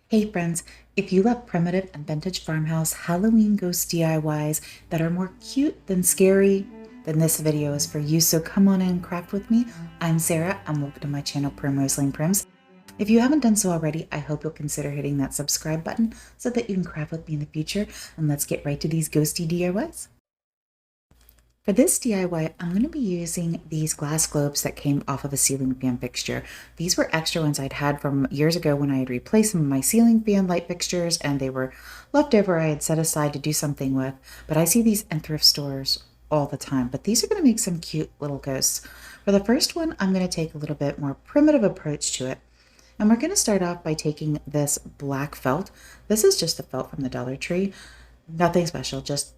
Hey friends, if you love primitive and vintage farmhouse Halloween ghost DIYs that are more cute than scary, then this video is for you. So come on in and craft with me. I'm Sarah and welcome to my channel Primroselaneprims. If you haven't done so already, I hope you'll consider hitting that subscribe button so that you can craft with me in the future. And let's get right to these ghosty DIYs. For this DIY, I'm going to be using these glass globes that came off of a ceiling fan fixture. These were extra ones I'd had from years ago when I had replaced some of my ceiling fan light fixtures and they were left over I had set aside to do something with. But I see these in thrift stores all the time. But these are going to make some cute little ghosts. For the first one, I'm going to take a little bit more primitive approach to it. And we're going to start off by taking this black felt. This is just the felt from the Dollar Tree. Nothing special, just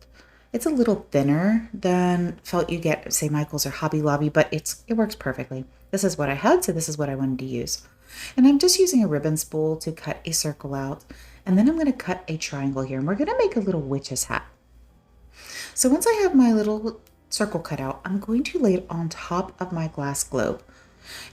it's a little thinner than felt you get, say, Michael's or Hobby Lobby, but it works perfectly. This is what I had, so this is what I wanted to use. And I'm just using a ribbon spool to cut a circle out. And then I'm going to cut a triangle here, and we're going to make a little witch's hat. So once I have my little circle cut out, I'm going to lay it on top of my glass globe.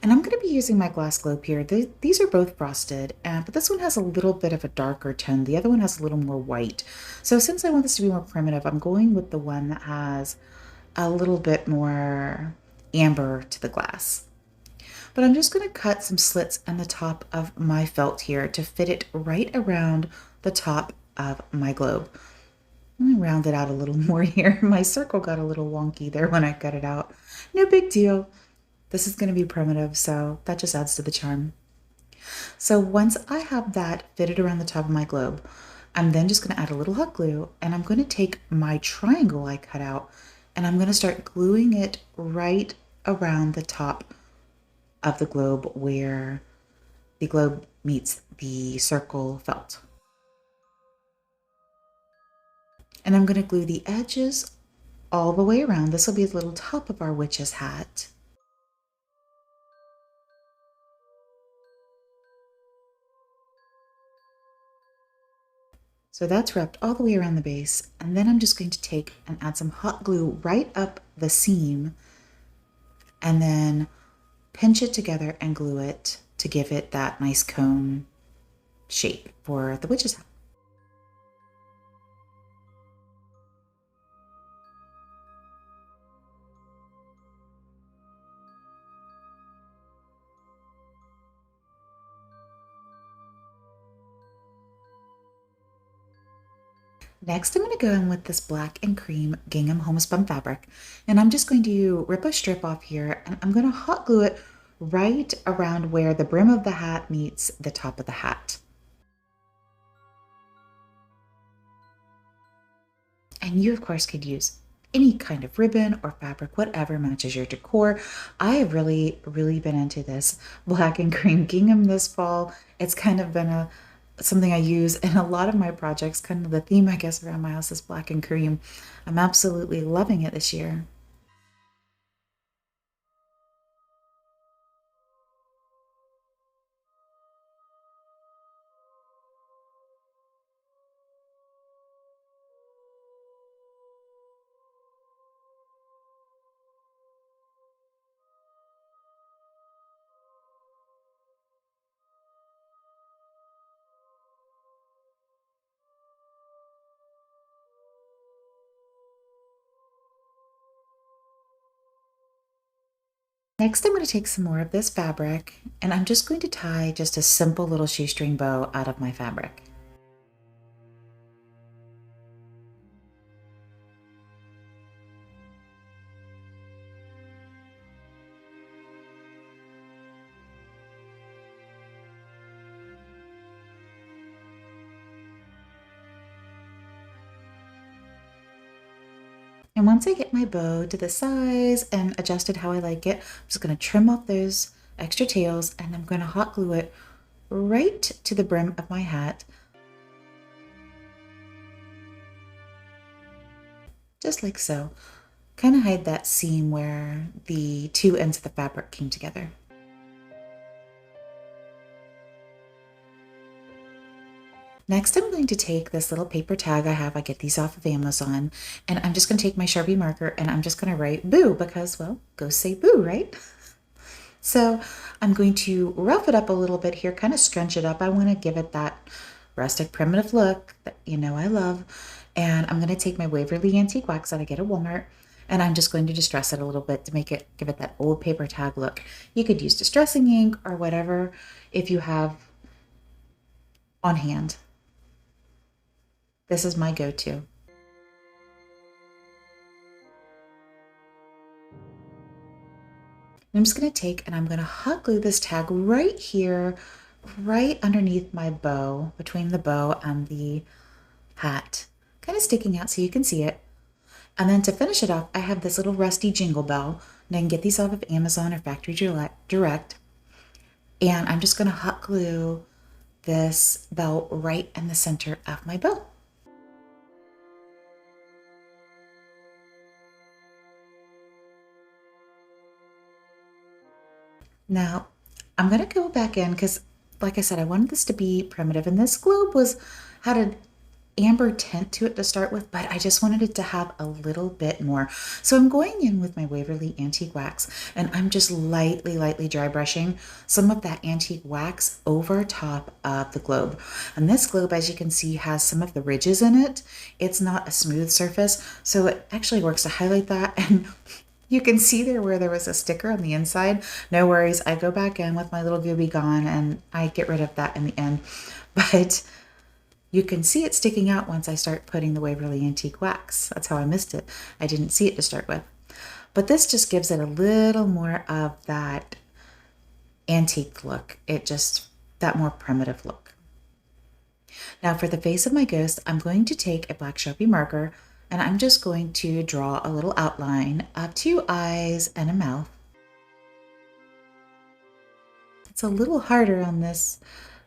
And I'm going to be using my glass globe here. These are both frosted, but this one has a little bit of a darker tone. The other one has a little more white. So since I want this to be more primitive, I'm going with the one that has a little bit more amber to the glass. But I'm just going to cut some slits on the top of my felt here to fit it right around the top of my globe. Let me round it out a little more here. My circle got a little wonky there when I cut it out. No big deal. This is going to be primitive, so that just adds to the charm. So once I have that fitted around the top of my globe, I'm then just going to add a little hot glue, and I'm going to take my triangle I cut out, and I'm going to start gluing it right around the top of the globe where the globe meets the circle felt. And I'm going to glue the edges all the way around. This will be the little top of our witch's hat. So that's wrapped all the way around the base. And then I'm just going to take and add some hot glue right up the seam and then pinch it together and glue it to give it that nice cone shape for the witch's hat. Next, I'm going to go in with this black and cream gingham homespun fabric, and I'm just going to rip a strip off here, and I'm going to hot glue it right around where the brim of the hat meets the top of the hat. And you, of course, could use any kind of ribbon or fabric, whatever matches your decor. I have really been into this black and cream gingham this fall. It's kind of been something I use in a lot of my projects. Kind of the theme, I guess, around my house is black and cream. I'm absolutely loving it this year. Next, I'm going to take some more of this fabric, and I'm just going to tie just a simple little shoestring bow out of my fabric. And once I get my bow to the size and adjusted how I like it, I'm just going to trim off those extra tails, and I'm going to hot glue it right to the brim of my hat, just like so. Kind of hide that seam where the two ends of the fabric came together. Next, I'm going to take this little paper tag I have. I get these off of Amazon, and I'm just going to take my Sharpie marker and I'm just going to write boo because, well, ghosts say boo, right? So I'm going to rough it up a little bit here, kind of scrunch it up. I want to give it that rustic primitive look that you know I love. And I'm going to take my Waverly Antique Wax that I get at Walmart, and I'm just going to distress it a little bit to give it that old paper tag look. You could use distressing ink or whatever if you have on hand. This is my go-to. I'm just going to take and I'm going to hot glue this tag right here, right underneath my bow, between the bow and the hat, kind of sticking out so you can see it. And then to finish it off, I have this little rusty jingle bell, and I can get these off of Amazon or Factory Direct. And I'm just going to hot glue this bell right in the center of my bow. Now, I'm going to go back in because, like I said, I wanted this to be primitive, and this globe had an amber tint to it to start with, but I just wanted it to have a little bit more. So I'm going in with my Waverly Antique Wax, and I'm just lightly dry brushing some of that antique wax over top of the globe. And this globe, as you can see, has some of the ridges in it. It's not a smooth surface, so it actually works to highlight that. And you can see there where there was a sticker on the inside. No worries, I go back in with my little Gooby Gone and I get rid of that in the end. But you can see it sticking out once I start putting the Waverly Antique Wax. That's how I missed it. I didn't see it to start with. But this just gives it a little more of that antique look. That more primitive look. Now for the face of my ghost, I'm going to take a black Sharpie marker and I'm just going to draw a little outline of 2 eyes and a mouth. It's a little harder on this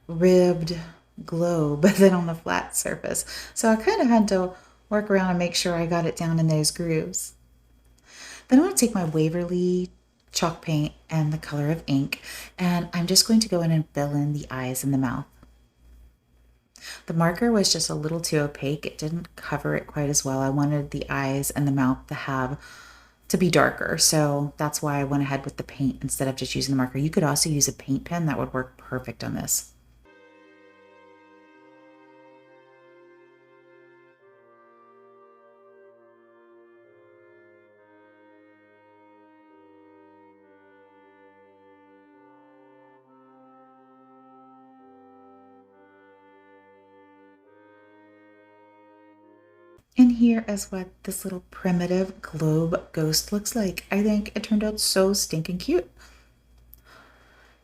ribbed globe than on the flat surface. So I kind of had to work around and make sure I got it down in those grooves. Then I'm going to take my Waverly chalk paint and the color of ink, and I'm just going to go in and fill in the eyes and the mouth. The marker was just a little too opaque. It didn't cover it quite as well. I wanted the eyes and the mouth to be darker, so that's why I went ahead with the paint instead of just using the marker. You could also use a paint pen. That would work perfect on this. And here is what this little primitive globe ghost looks like. I think it turned out so stinking cute.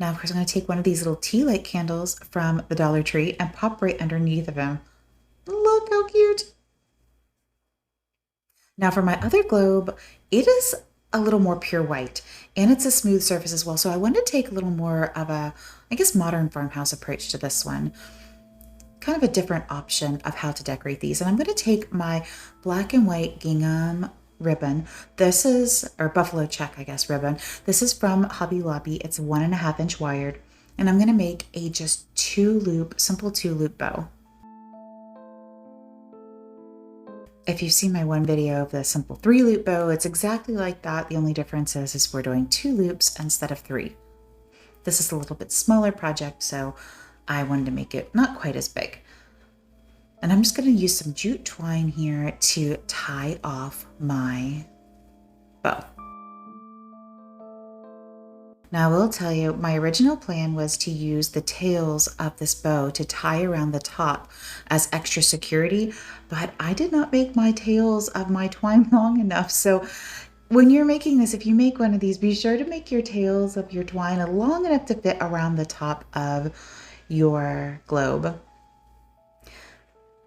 Now, of course, I'm going to take one of these little tea light candles from the Dollar Tree and pop right underneath of him. Look how cute. Now for my other globe, it is a little more pure white and it's a smooth surface as well. So I wanted to take a little more of a, I guess, modern farmhouse approach to this one. Kind of a different option of how to decorate these. And I'm going to take my black and white gingham ribbon. This is, or buffalo check, I guess, ribbon. This is from Hobby Lobby. It's 1.5 inch wired. And I'm going to make a just simple two loop bow. If you've seen my one video of the simple 3-loop bow, it's exactly like that. The only difference is we're doing 2 loops instead of 3. This is a little bit smaller project, so I wanted to make it not quite as big. And I'm just going to use some jute twine here to tie off my bow. Now I will tell you, my original plan was to use the tails of this bow to tie around the top as extra security, but I did not make my tails of my twine long enough. So when you're making this, if you make one of these, be sure to make your tails of your twine long enough to fit around the top of your globe.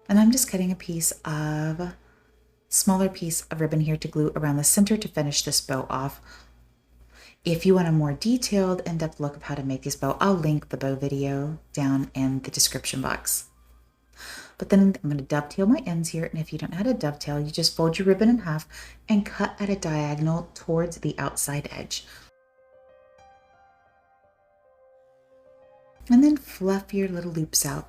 And I'm just cutting a smaller piece of ribbon here to glue around the center to finish this bow off. If you want a more detailed, in-depth look of how to make this bow, I'll link the bow video down in the description box. But then I'm going to dovetail my ends here, and if you don't know how to dovetail, you just fold your ribbon in half and cut at a diagonal towards the outside edge. And then fluff your little loops out.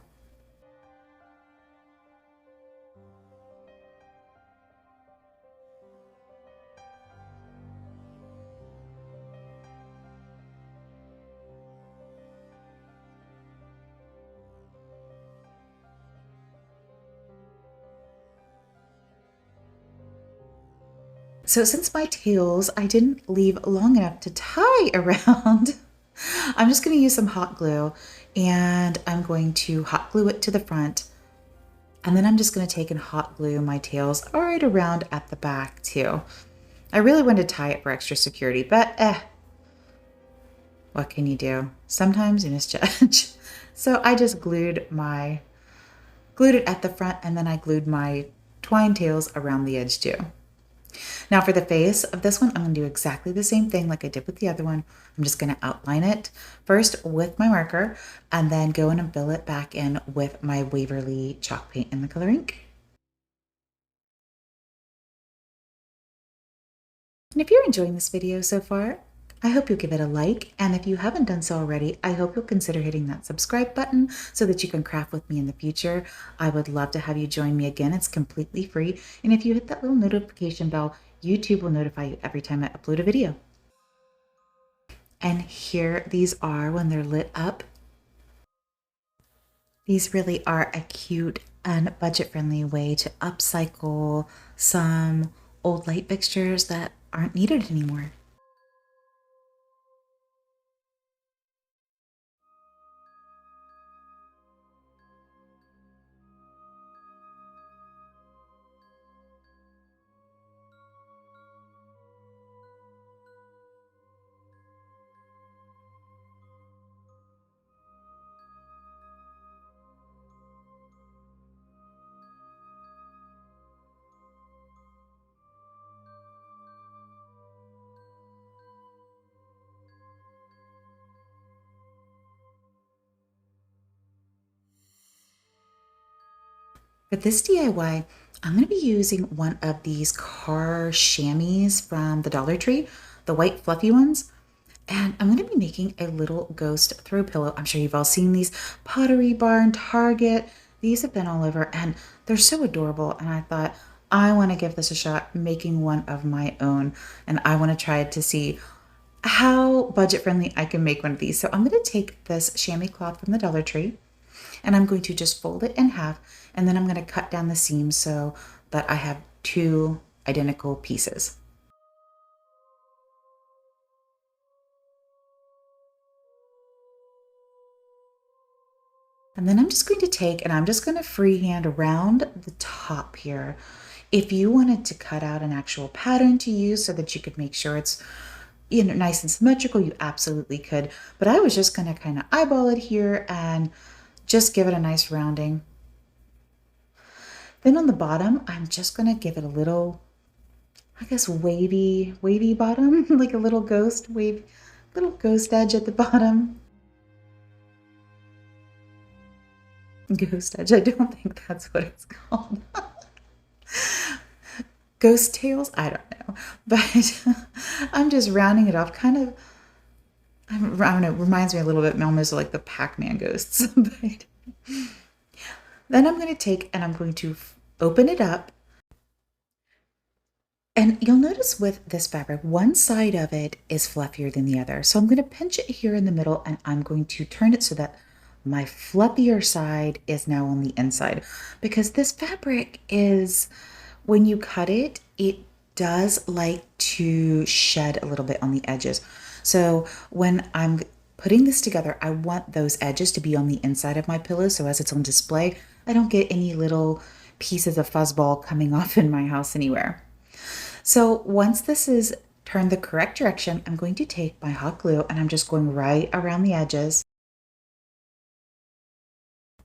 So since my tails I didn't leave long enough to tie around, I'm just going to use some hot glue and I'm going to hot glue it to the front. And then I'm just going to take and hot glue my tails right around at the back too. I really wanted to tie it for extra security, but what can you do? Sometimes you misjudge. So I just glued it at the front, and then I glued my twine tails around the edge too. Now for the face of this one, I'm going to do exactly the same thing like I did with the other one. I'm just going to outline it first with my marker and then go in and fill it back in with my Waverly chalk paint in the color ink. And if you're enjoying this video so far, I hope you'll give it a like, and if you haven't done so already, I hope you'll consider hitting that subscribe button so that you can craft with me in the future. I would love to have you join me again. It's completely free, and if you hit that little notification bell, YouTube will notify you every time I upload a video. And here these are when they're lit up. These really are a cute and budget-friendly way to upcycle some old light fixtures that aren't needed anymore. For this DIY, I'm going to be using one of these car chamois from the Dollar Tree, the white fluffy ones. And I'm going to be making a little ghost throw pillow. I'm sure you've all seen these Pottery Barn, Target. These have been all over and they're so adorable. And I thought, I want to give this a shot making one of my own. And I want to try to see how budget friendly I can make one of these. So I'm going to take this chamois cloth from the Dollar Tree and I'm going to just fold it in half, and then I'm going to cut down the seams so that I have two identical pieces. And then I'm just going to take and I'm just going to freehand around the top here. If you wanted to cut out an actual pattern to use so that you could make sure it's nice and symmetrical, you absolutely could. But I was just going to kind of eyeball it here and just give it a nice rounding. Then on the bottom, I'm just going to give it a little, I guess, wavy bottom, like a little ghost edge at the bottom. Ghost edge, I don't think that's what it's called. Ghost tails, I don't know, but I'm just rounding it off, kind of, I don't know, reminds me a little bit almost like the Pac-Man ghosts. But then I'm going to take and I'm going to open it up. And you'll notice with this fabric, one side of it is fluffier than the other. So I'm going to pinch it here in the middle and I'm going to turn it so that my fluffier side is now on the inside. Because this fabric is, when you cut it, it does like to shed a little bit on the edges. So when I'm putting this together, I want those edges to be on the inside of my pillow. So as it's on display, I don't get any little pieces of fuzzball coming off in my house anywhere. So once this is turned the correct direction, I'm going to take my hot glue and I'm just going right around the edges.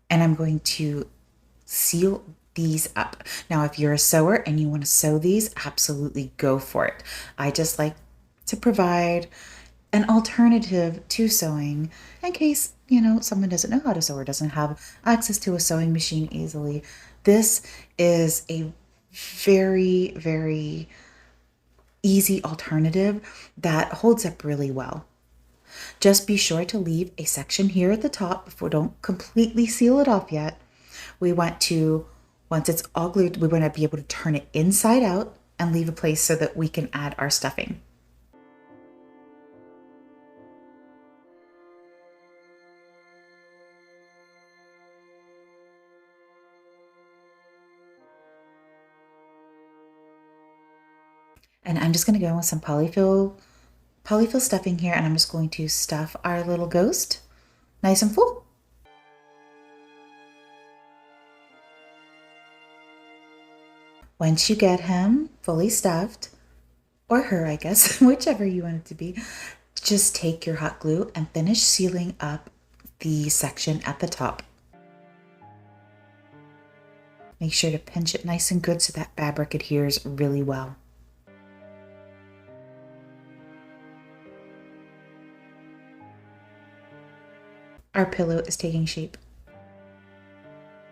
And I'm going to seal these up. Now, if you're a sewer and you want to sew these, absolutely go for it. I just like to provide an alternative to sewing in case, someone doesn't know how to sew or doesn't have access to a sewing machine easily. This is a very, very easy alternative that holds up really well. Just be sure to leave a section here at the top before, don't completely seal it off yet. We want to, once it's all glued, we want to be able to turn it inside out and leave a place so that we can add our stuffing. And I'm just going to go in with some polyfill stuffing here, and I'm just going to stuff our little ghost nice and full. Once you get him fully stuffed, or her, I guess, whichever you want it to be, just take your hot glue and finish sealing up the section at the top. Make sure to pinch it nice and good so that fabric adheres really well. Our pillow is taking shape.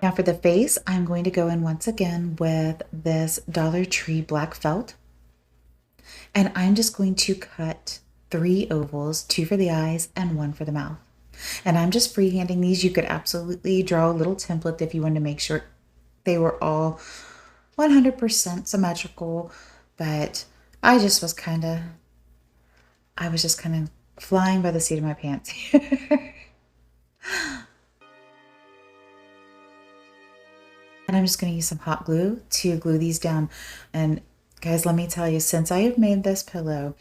Now for the face, I'm going to go in once again with this Dollar Tree black felt. And I'm just going to cut 3 ovals, 2 for the eyes and 1 for the mouth. And I'm just freehanding these. You could absolutely draw a little template if you wanted to make sure they were all 100% symmetrical, but I was just kind of flying by the seat of my pants here. And I'm just going to use some hot glue to glue these down. And guys, let me tell you, since I have made this pillow,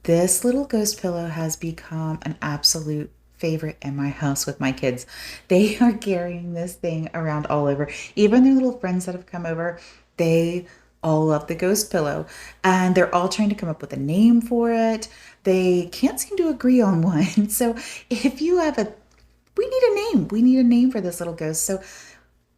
this little ghost pillow has become an absolute favorite in my house with my kids. They are carrying this thing around all over. Even their little friends that have come over, they all love the ghost pillow. And they're all trying to come up with a name for it. They can't seem to agree on one. So if you have we need a name. We need a name for this little ghost. So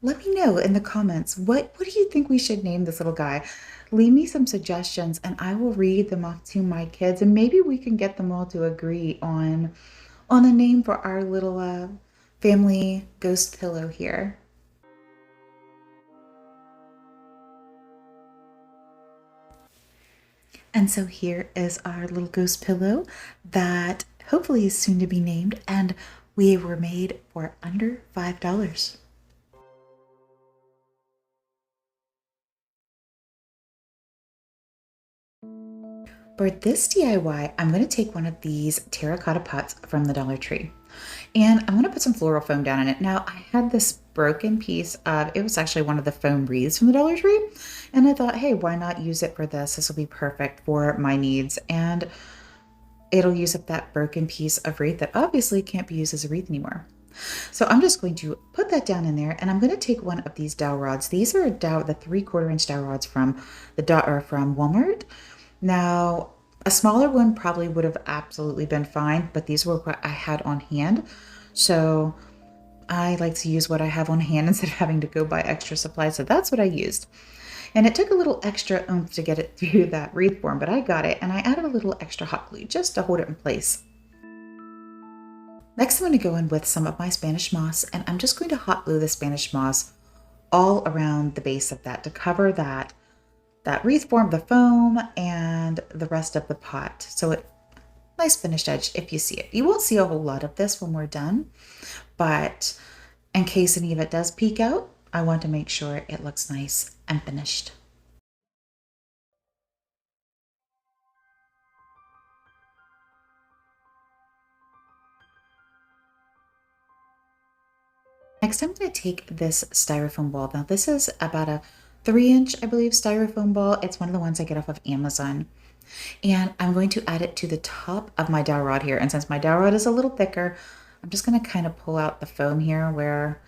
let me know in the comments, what do you think we should name this little guy? Leave me some suggestions and I will read them off to my kids, and maybe we can get them all to agree on a name for our little family ghost pillow here. And so here is our little ghost pillow that hopefully is soon to be named, and we were made for under $5. For this DIY, I'm going to take one of these terracotta pots from the Dollar Tree, and I'm going to put some floral foam down in it. Now, I had this broken piece of, it was actually one of the foam wreaths from the Dollar Tree, and I thought, hey, why not use it for this? This will be perfect for my needs, and it'll use up that broken piece of wreath that obviously can't be used as a wreath anymore. So I'm just going to put that down in there, and I'm going to take one of these dowel rods. These are the 3/4 inch dowel rods from from Walmart. Now, a smaller one probably would have absolutely been fine, but these were what I had on hand. So I like to use what I have on hand instead of having to go buy extra supplies. So that's what I used. And it took a little extra oomph to get it through that wreath form, but I got it, and I added a little extra hot glue just to hold it in place. Next, I'm going to go in with some of my Spanish moss, and I'm just going to hot glue the Spanish moss all around the base of that to cover that wreath form, the foam, and the rest of the pot. So it nice finished edge if you see it. You won't see a whole lot of this when we're done, but in case any of it does peek out, I want to make sure it looks nice and finished. Next, I'm going to take this styrofoam ball. Now, this is about a 3-inch, I believe, styrofoam ball. It's one of the ones I get off of Amazon. And I'm going to add it to the top of my dowel rod here. And since my dowel rod is a little thicker, I'm just going to kind of pull out the foam here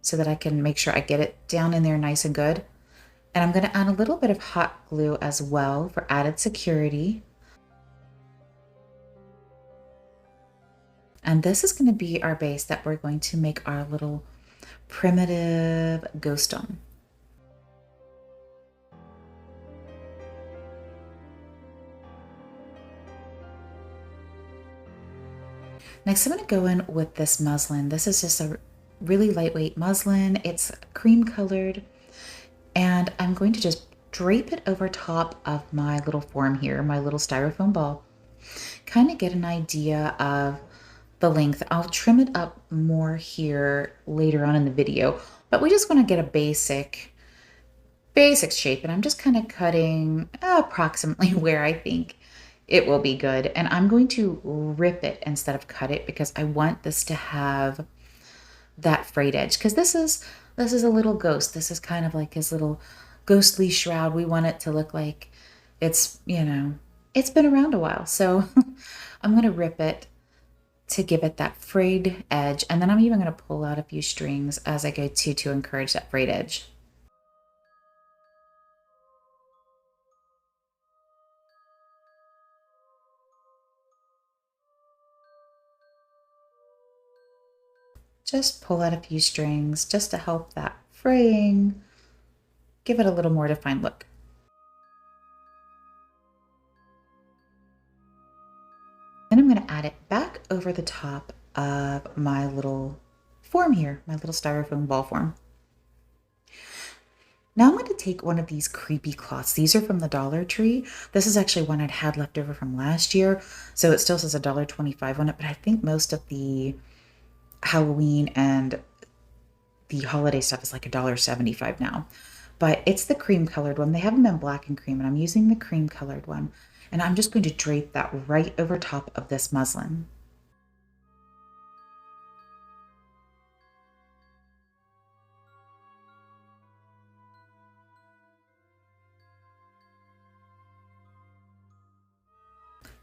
so that I can make sure I get it down in there nice and good. And I'm going to add a little bit of hot glue as well for added security. And this is going to be our base that we're going to make our little primitive ghost on. Next, I'm going to go in with this muslin. This is just a really lightweight muslin. It's cream colored, and I'm going to just drape it over top of my little form here, my little styrofoam ball. Kind of get an idea of the length. I'll trim it up more here later on in the video, but we just want to get a basic shape, and I'm just kind of cutting approximately where I think it will be good. And I'm going to rip it instead of cut it because I want this to have that frayed edge, because this is a little ghost. This is kind of like his little ghostly shroud. We want it to look like It's, you know, it's been around a while. So I'm going to rip it to give it that frayed edge. And then I'm even going to pull out a few strings as I go to encourage that frayed edge. Just pull out a few strings just to help that fraying, give it a little more defined look. Then I'm going to add it back over the top of my little form here, my little styrofoam ball form. Now I'm going to take one of these creepy cloths. These are from the Dollar Tree. This is actually one I'd had left over from last year. So it still says $1.25 on it, but I think most of the Halloween and the holiday stuff is like $1.75 now. But it's the cream colored one. They have them in black and cream, and I'm using the cream colored one. And I'm just going to drape that right over top of this muslin.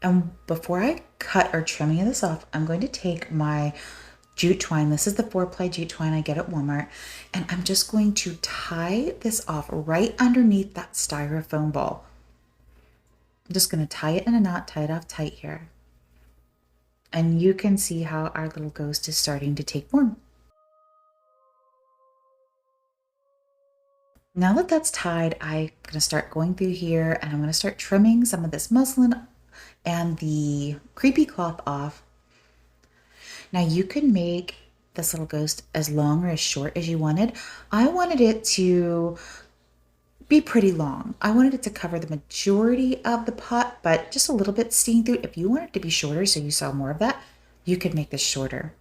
And before I cut or trim any of this off, I'm going to take my jute twine. This is the 4-ply jute twine I get at Walmart. And I'm just going to tie this off right underneath that styrofoam ball. I'm just going to tie it in a knot, tie it off tight here. And you can see how our little ghost is starting to take form. Now that that's tied, I'm going to start going through here and I'm going to start trimming some of this muslin and the creepy cloth off. Now you can make this little ghost as long or as short as you wanted. I wanted it to be pretty long. I wanted it to cover the majority of the pot, but just a little bit seen through. If you want it to be shorter so you saw more of that, you could make this shorter.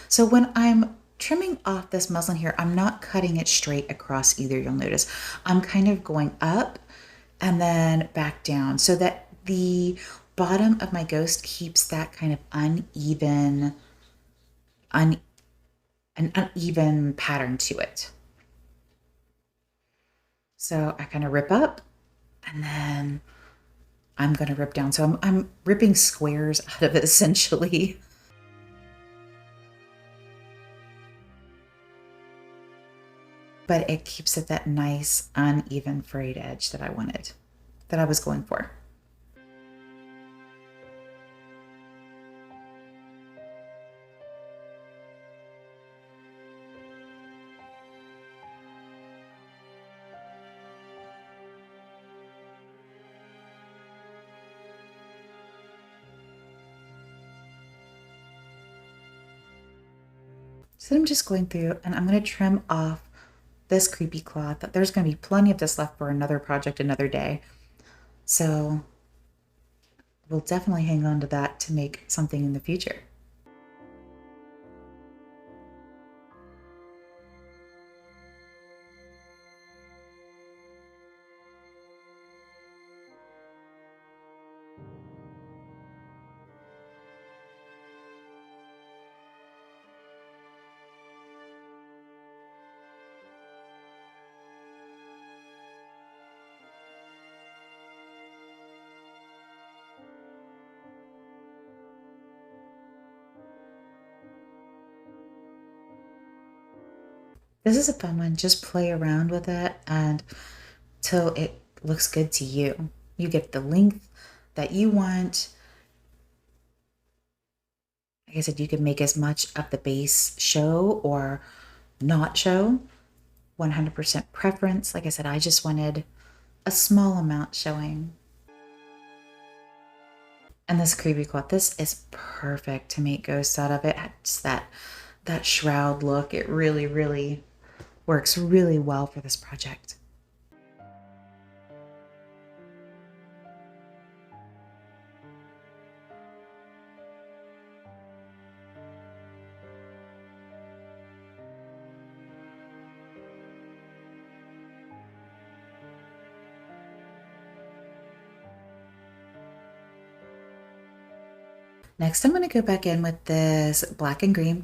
So when I'm trimming off this muslin here, I'm not cutting it straight across either, you'll notice. I'm kind of going up and then back down so that the bottom of my ghost keeps that kind of an uneven pattern to it. So I kind of rip up and then I'm going to rip down. So I'm ripping squares out of it essentially. But it keeps it that nice uneven frayed edge that I wanted, that I was going for. So I'm just going through and I'm going to trim off this creepy cloth. There's going to be plenty of this left for another project another day. So we'll definitely hang on to that to make something in the future. This is a fun one. Just play around with it and till it looks good to you. You get the length that you want. Like I said, you can make as much of the base show or not show. 100% preference. Like I said, I just wanted a small amount showing. And this creepy cloth, this is perfect to make ghosts out of. It has that shroud look. It really, really works really well for this project. Next, I'm going to go back in with this black and green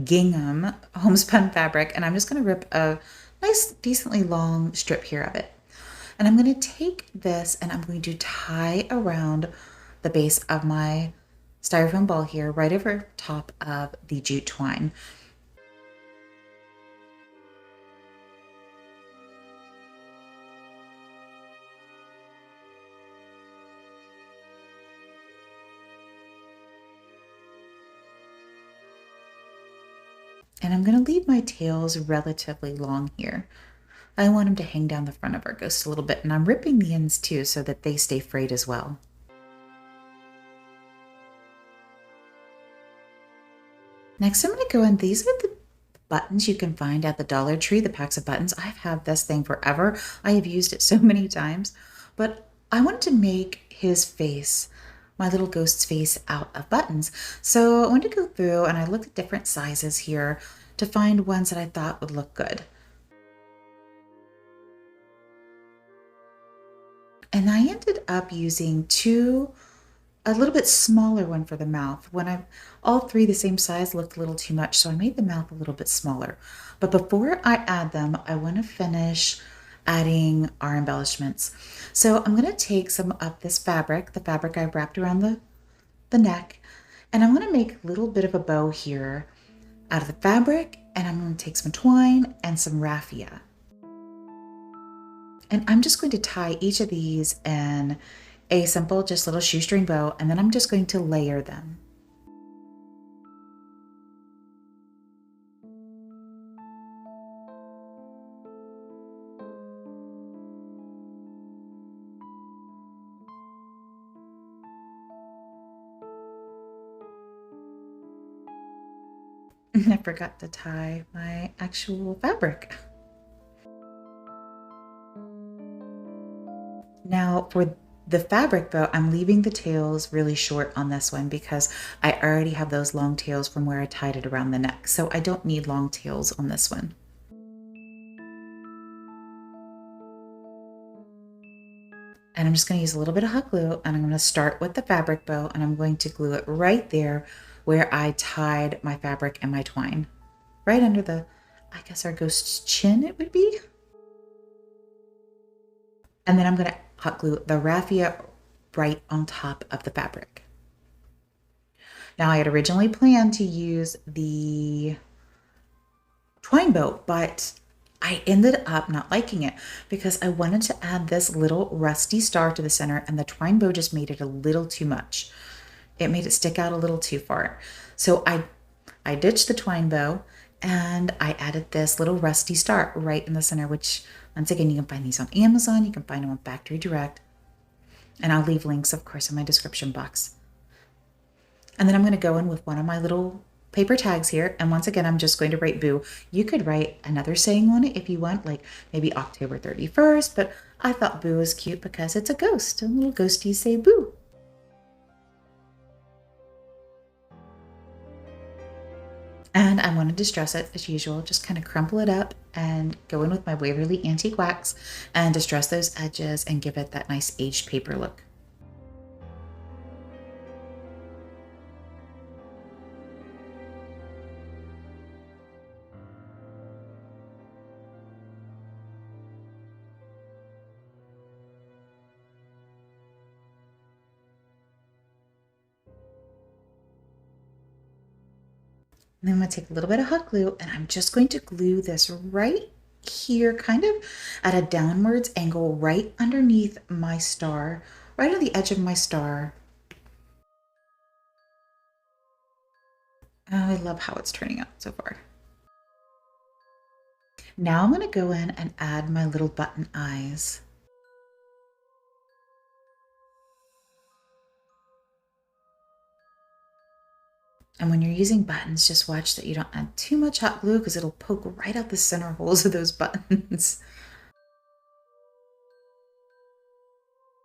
gingham homespun fabric, and I'm just going to rip a nice, decently long strip here of it. And I'm going to take this and I'm going to tie around the base of my styrofoam ball here, right over top of the jute twine. And I'm going to leave my tails relatively long here. I want them to hang down the front of our ghost a little bit, and I'm ripping the ends too so that they stay frayed as well. Next, I'm going to go in. These are the buttons you can find at the Dollar Tree, the packs of buttons. I've had this thing forever. I have used it so many times, but I wanted to make his face, my little ghost's face, out of buttons. So I wanted to go through and I looked at different sizes here to find ones that I thought would look good. And I ended up using a little bit smaller one for the mouth. All three the same size looked a little too much, so I made the mouth a little bit smaller. But before I add them, I want to finish adding our embellishments. So I'm going to take some of this fabric, the fabric I wrapped around the neck, and I'm going to make a little bit of a bow here out of the fabric, and I'm going to take some twine and some raffia. And I'm just going to tie each of these in a simple, just little shoestring bow, and then I'm just going to layer them. I forgot to tie my actual fabric. Now for the fabric bow, I'm leaving the tails really short on this one because I already have those long tails from where I tied it around the neck. So I don't need long tails on this one. And I'm just going to use a little bit of hot glue, and I'm going to start with the fabric bow, and I'm going to glue it right there where I tied my fabric and my twine. Right under I guess our ghost's chin it would be. And then I'm going to hot glue the raffia right on top of the fabric. Now I had originally planned to use the twine bow, but I ended up not liking it because I wanted to add this little rusty star to the center, and the twine bow just made it a little too much. It made it stick out a little too far. So I ditched the twine bow and I added this little rusty star right in the center, which once again, you can find these on Amazon. You can find them on Factory Direct. And I'll leave links, of course, in my description box. And then I'm going to go in with one of my little paper tags here. And once again, I'm just going to write boo. You could write another saying on it if you want, like maybe October 31st. But I thought boo was cute because it's a ghost. And little ghosties say boo. And I want to distress it as usual, just kind of crumple it up and go in with my Waverly Antique Wax and distress those edges and give it that nice aged paper look. And then I'm going to take a little bit of hot glue and I'm just going to glue this right here, kind of at a downwards angle, right underneath my star, right on the edge of my star. Oh, I love how it's turning out so far. Now I'm going to go in and add my little button eyes. And when you're using buttons, just watch that you don't add too much hot glue because it'll poke right out the center holes of those buttons.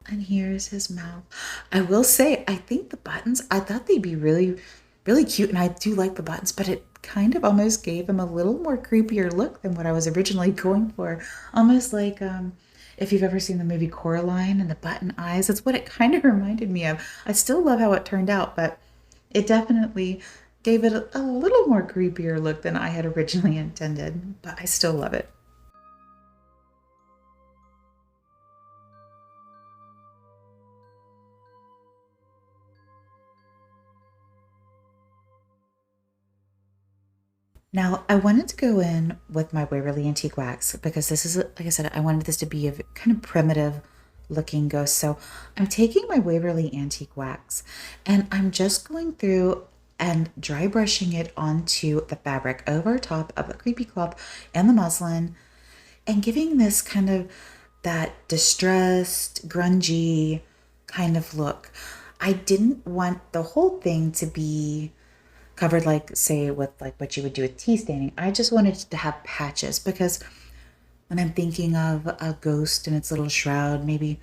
And here's his mouth. I will say, I think the buttons, I thought they'd be really, really cute. And I do like the buttons, but it kind of almost gave him a little more creepier look than what I was originally going for. Almost like if you've ever seen the movie Coraline and the button eyes, that's what it kind of reminded me of. I still love how it turned out, but it definitely gave it a little more creepier look than I had originally intended, but I still love it. Now, I wanted to go in with my Waverly Antique Wax because this is, like I said, I wanted this to be a kind of primitive looking ghost. So I'm taking my Waverly Antique Wax and I'm just going through and dry brushing it onto the fabric over top of the creepy cloth and the muslin and giving this kind of that distressed, grungy kind of look. I didn't want the whole thing to be covered like say with like what you would do with tea staining. I just wanted to have patches because when I'm thinking of a ghost in its little shroud, maybe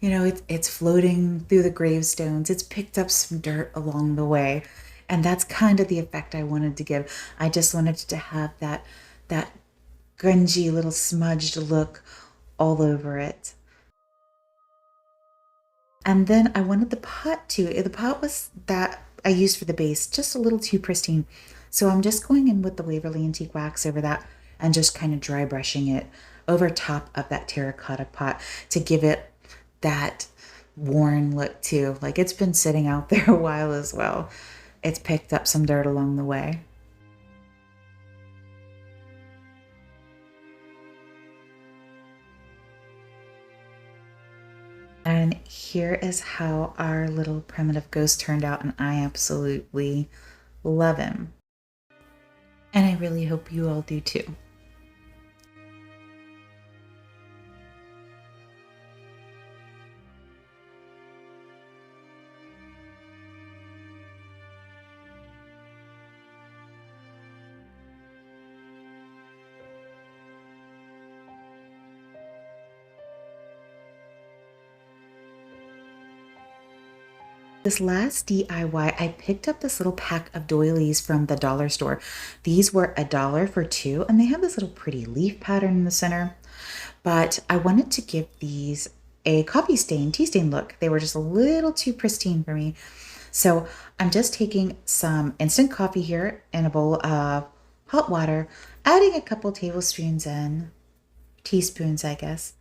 it's floating through the gravestones. It's picked up some dirt along the way, and that's kind of the effect I wanted to give. I just wanted to have that grungy little smudged look all over it. And then I wanted the pot too. The pot was that I used for the base, just a little too pristine. So I'm just going in with the Waverly Antique Wax over that and just kind of dry brushing it over top of that terracotta pot to give it that worn look too. Like it's been sitting out there a while as well. It's picked up some dirt along the way. And here is how our little primitive ghost turned out, and I absolutely love him. And I really hope you all do too. This last DIY, I picked up this little pack of doilies from the dollar store. These were $1 for two, and they have this little pretty leaf pattern in the center. But I wanted to give these a coffee stain, tea stain look. They were just a little too pristine for me. So I'm just taking some instant coffee here in a bowl of hot water, adding a couple tablespoons in, teaspoons, I guess.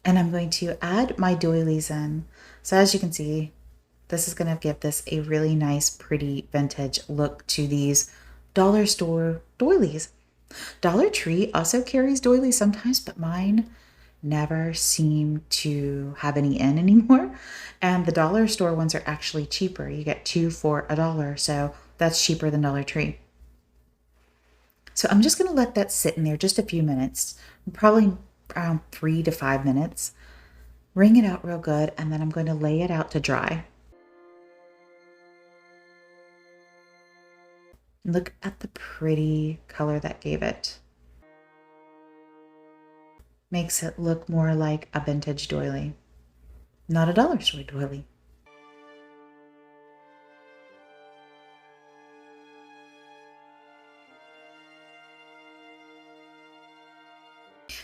And I'm going to add my doilies in. So as you can see, this is going to give this a really nice, pretty vintage look to these dollar store doilies. Dollar Tree also carries doilies sometimes, but mine never seem to have any in anymore. And the dollar store ones are actually cheaper. You get two for $1, so that's cheaper than Dollar Tree. So I'm just going to let that sit in there just a few minutes, probably around 3 to 5 minutes. Wring it out real good, and then I'm going to lay it out to dry. Look at the pretty color that gave it. Makes it look more like a vintage doily, not a dollar store doily.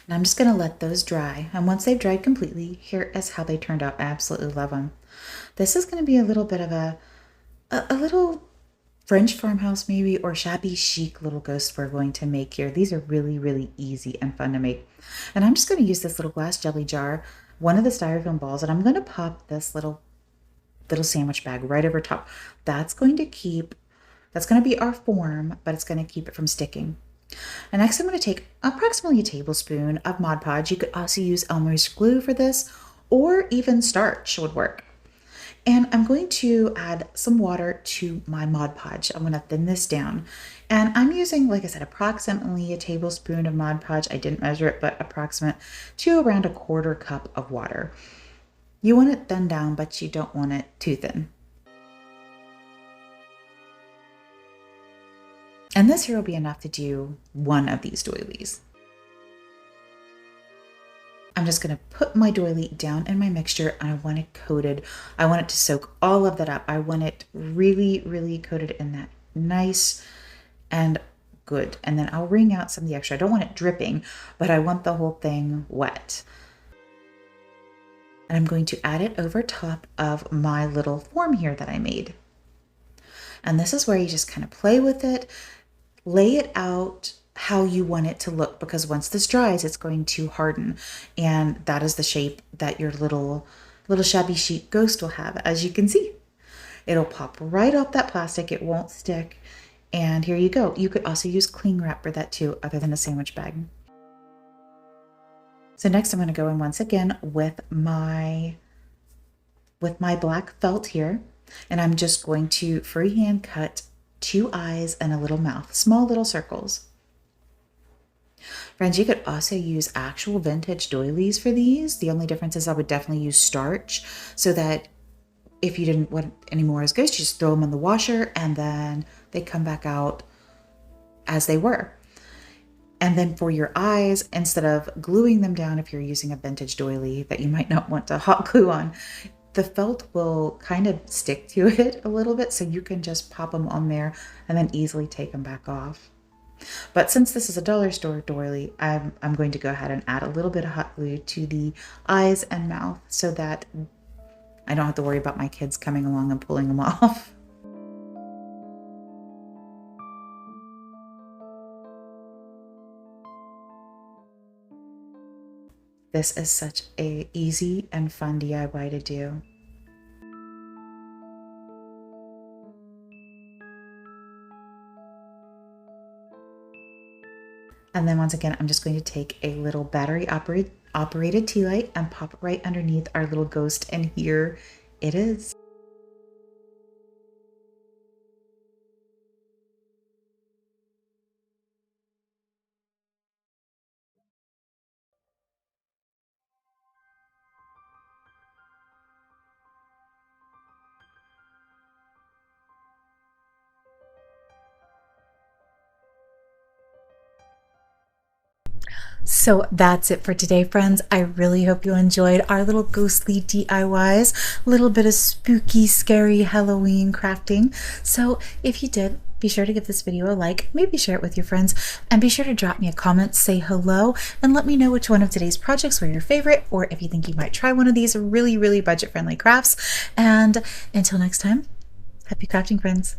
And I'm just going to let those dry. And once they've dried completely, here is how they turned out. I absolutely love them. This is going to be a little bit of a little French farmhouse maybe, or shabby chic little ghost we're going to make here. These are really, really easy and fun to make. And I'm just going to use this little glass jelly jar, one of the styrofoam balls, and I'm going to pop this little sandwich bag right over top. That's going to be our form, but it's going to keep it from sticking. And next I'm going to take approximately a tablespoon of Mod Podge. You could also use Elmer's glue for this, or even starch would work. And I'm going to add some water to my Mod Podge. I'm going to thin this down. And I'm using, like I said, approximately a tablespoon of Mod Podge. I didn't measure it, but approximate to around a quarter cup of water. You want it thinned down, but you don't want it too thin. And this here will be enough to do one of these doilies. I'm just going to put my doily down in my mixture, and I want it coated. I want it to soak all of that up. I want it really, really coated in that nice and good. And then I'll wring out some of the extra. I don't want it dripping, but I want the whole thing wet. And I'm going to add it over top of my little form here that I made. And this is where you just kind of play with it, lay it out how you want it to look, because once this dries, it's going to harden. And that is the shape that your little shabby chic ghost will have. As you can see, it'll pop right off that plastic. It won't stick. And here you go. You could also use cling wrap for that too, other than a sandwich bag. So next I'm going to go in once again with my black felt here, and I'm just going to freehand cut 2 eyes and a little mouth, small little circles. Friends, you could also use actual vintage doilies for these. The only difference is I would definitely use starch, so that if you didn't want any more as ghosts, just throw them in the washer and then they come back out as they were. And then for your eyes, instead of gluing them down, if you're using a vintage doily that you might not want to hot glue on, the felt will kind of stick to it a little bit, so you can just pop them on there and then easily take them back off. But since this is a dollar store doily, I'm going to go ahead and add a little bit of hot glue to the eyes and mouth so that I don't have to worry about my kids coming along and pulling them off. This is such a easy and fun DIY to do. And then once again, I'm just going to take a little battery operated tea light and pop it right underneath our little ghost, and here it is. So that's it for today, friends. I really hope you enjoyed our little ghostly DIYs, a little bit of spooky, scary Halloween crafting. So if you did, be sure to give this video a like, maybe share it with your friends, and be sure to drop me a comment, say hello, and let me know which one of today's projects were your favorite, or if you think you might try one of these really, really budget-friendly crafts. And until next time, happy crafting, friends.